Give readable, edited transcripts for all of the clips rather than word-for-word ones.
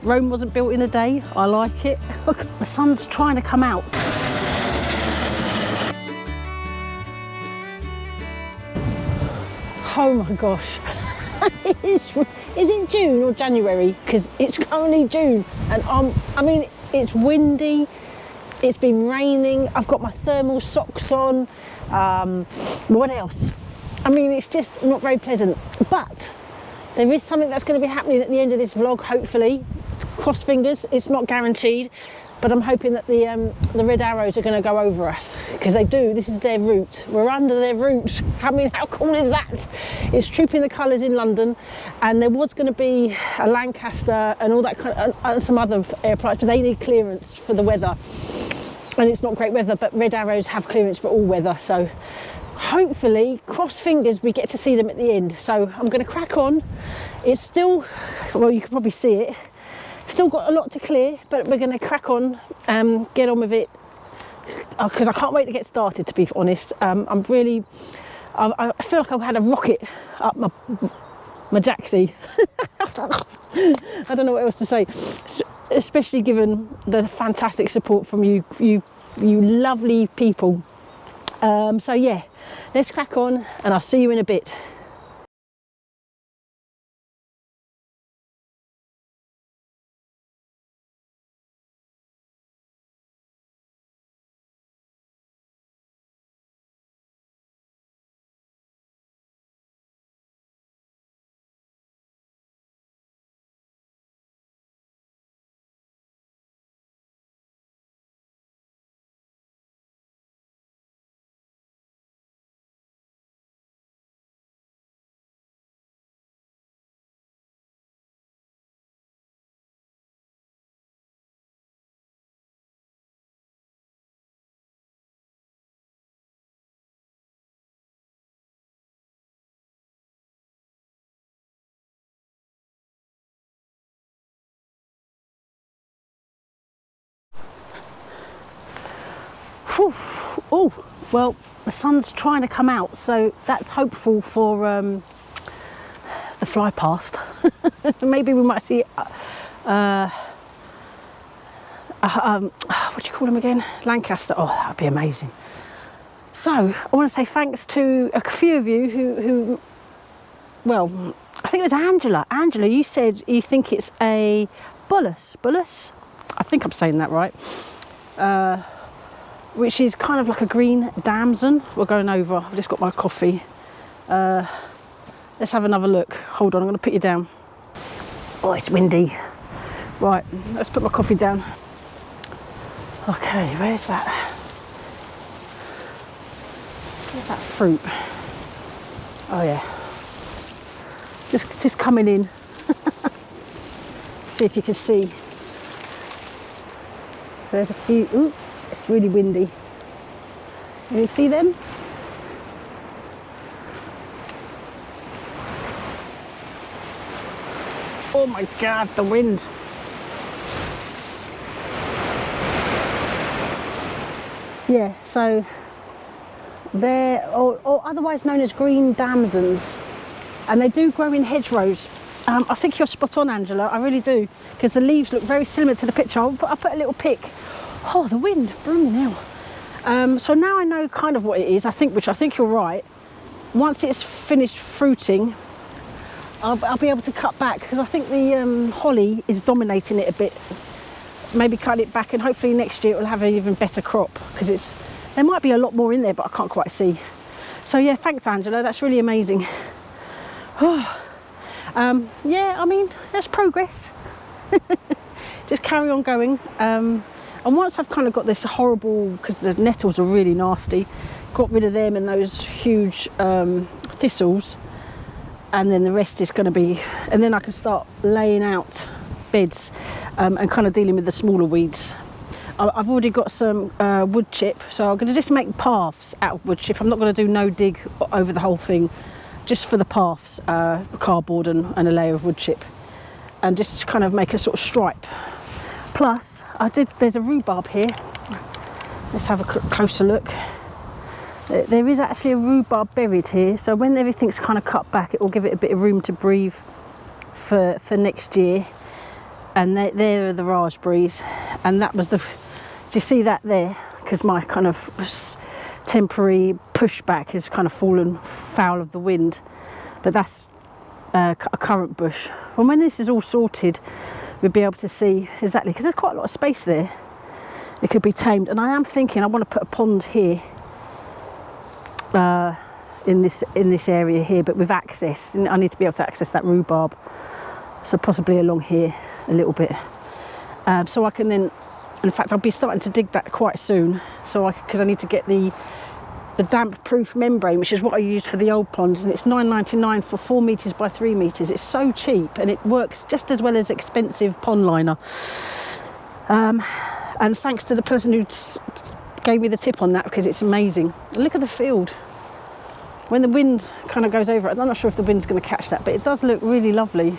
Rome wasn't built in a day. I like it. Look, the sun's trying to come out. Oh my gosh. Is it June or January? Because it's currently June and I mean, it's windy, it's been raining, I've got my thermal socks on. What else? I mean, it's just not very pleasant, but there is something that's going to be happening at the end of this vlog, hopefully. Cross fingers, it's not guaranteed, but I'm hoping that the red arrows are going to go over us, because they do. This is their route. We're under their route. I mean, how cool is that? It's Trooping the Colours in London, and there was going to be a Lancaster and all that kind of, and some other airplanes, but they need clearance for the weather, and it's not great weather, but red arrows have clearance for all weather, so hopefully, cross fingers, we get to see them at the end. So I'm going to crack on. It's still, well, you can probably see it, still got a lot to clear, but we're going to crack on and get on with it, because I can't wait to get started, to be honest. I'm really, I feel like I've had a rocket up my jacksie. I don't know what else to say, especially given the fantastic support from you lovely people. So yeah, let's crack on and I'll see you in a bit. Oh, well, the sun's trying to come out, so that's hopeful for the fly past. Maybe we might see what do you call them again? Lancaster. Oh, that'd be amazing. So I want to say thanks to a few of you who well, I think it was Angela. Angela, you said you think it's a bullus. I think I'm saying that right. Which is kind of like a green damson. We're going over. I've just got my coffee. Let's have another look. Hold on, I'm going to put you down. Oh, it's windy. Right, let's put my coffee down. Okay, where's that? Where's that fruit? Oh yeah. Just coming in. See if you can see. There's a few. Ooh. It's really windy. Can you see them? Oh my God, the wind. Yeah, so they're, or otherwise known as green damsons, and they do grow in hedgerows. I think you're spot on, Angela, I really do, because the leaves look very similar to the picture. I'll put a little pic. Oh, the wind, blooming hell. So now I know kind of what it is, I think you're right. Once it's finished fruiting, I'll be able to cut back, because I think the holly is dominating it a bit. Maybe cut it back, and hopefully next year it will have an even better crop, because there might be a lot more in there, but I can't quite see. So yeah, thanks Angela, that's really amazing. Oh, yeah, I mean, there's progress. Just carry on going. And once I've kind of got this horrible, because the nettles are really nasty, got rid of them and those huge thistles, and then the rest is going to be, and then I can start laying out beds and kind of dealing with the smaller weeds. I've already got some wood chip, so I'm going to just make paths out of wood chip. I'm not going to do no dig over the whole thing, just for the paths, cardboard and a layer of wood chip, and just kind of make a sort of stripe. Plus, there's a rhubarb here. Let's have a closer look. There is actually a rhubarb buried here, so when everything's kind of cut back, it will give it a bit of room to breathe for next year. and there are the raspberries, and that was the, do you see that there? Because my kind of temporary pushback has kind of fallen foul of the wind, but that's a currant bush. And when this is all sorted, we'll be able to see exactly, because there's quite a lot of space there. It could be tamed, and I am thinking I want to put a pond here in this area here, but with access. I need to be able to access that rhubarb, so possibly along here a little bit, so I can then, in fact I'll be starting to dig that quite soon, so because I need to get the damp proof membrane, which is what I used for the old ponds, and it's £9.99 for 4 metres by 3 metres. It's so cheap, and it works just as well as expensive pond liner, and thanks to the person who gave me the tip on that, because it's amazing. Look at the field when the wind kind of goes over it. I'm not sure if the wind's going to catch that, but it does look really lovely.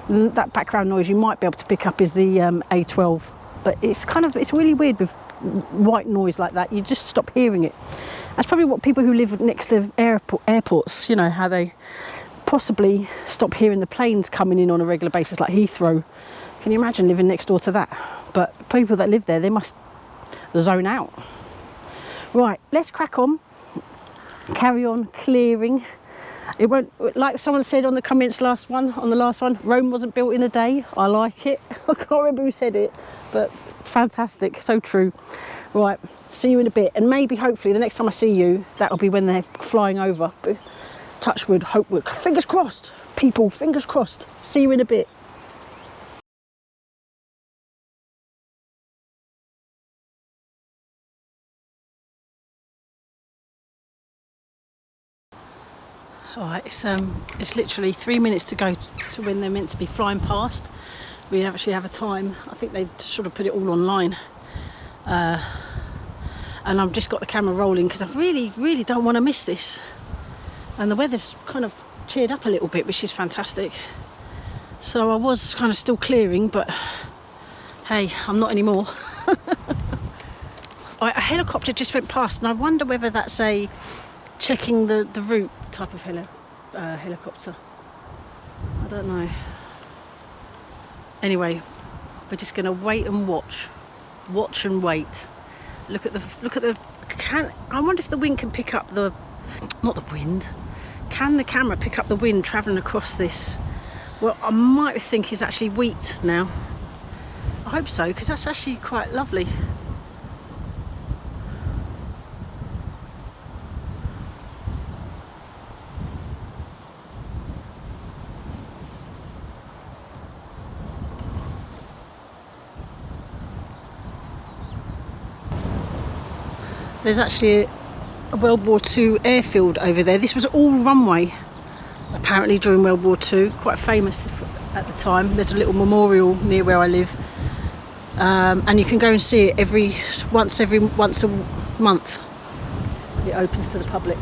And that background noise you might be able to pick up is the A12, but it's really weird with white noise like that. You just stop hearing it. That's probably what people who live next to airports, you know, how they possibly stop hearing the planes coming in on a regular basis, like Heathrow. Can you imagine living next door to that? But people that live there, they must zone out. Right, let's crack on, carry on clearing. It won't, like someone said on the comments on the last one, Rome wasn't built in a day. I like it. I can't remember who said it, but fantastic, so true. Right, see you in a bit, and maybe hopefully the next time I see you, that'll be when they're flying over. But touch wood, hope wood, fingers crossed, people, fingers crossed. See you in a bit. Alright, it's literally 3 minutes to go to when they're meant to be flying past. We actually have a time. I think they sort of put it all online. And I've just got the camera rolling because I really don't want to miss this. And the weather's kind of cheered up a little bit, which is fantastic. So I was kind of still clearing, but hey, I'm not anymore. A helicopter just went past, and I wonder whether that's a checking the route type of helicopter. I don't know. Anyway, we're just going to wait and watch and wait. Look at the. I wonder if the wind can pick up the, not the wind. Can the camera pick up the wind travelling across this? Well, I might think it's actually wheat now. I hope so, because that's actually quite lovely. There's actually a World War II airfield over there. This was all runway, apparently, during World War II. Quite famous at the time. There's a little memorial near where I live, and you can go and see it once a month. It opens to the public.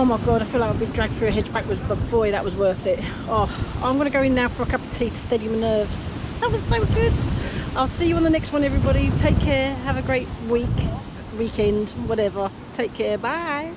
Oh my god, I feel like I've been dragged through a hedge backwards, but boy, that was worth it. Oh, I'm going to go in now for a cup of tea to steady my nerves. That was so good. I'll see you on the next one, everybody. Take care. Have a great week, weekend, whatever. Take care. Bye.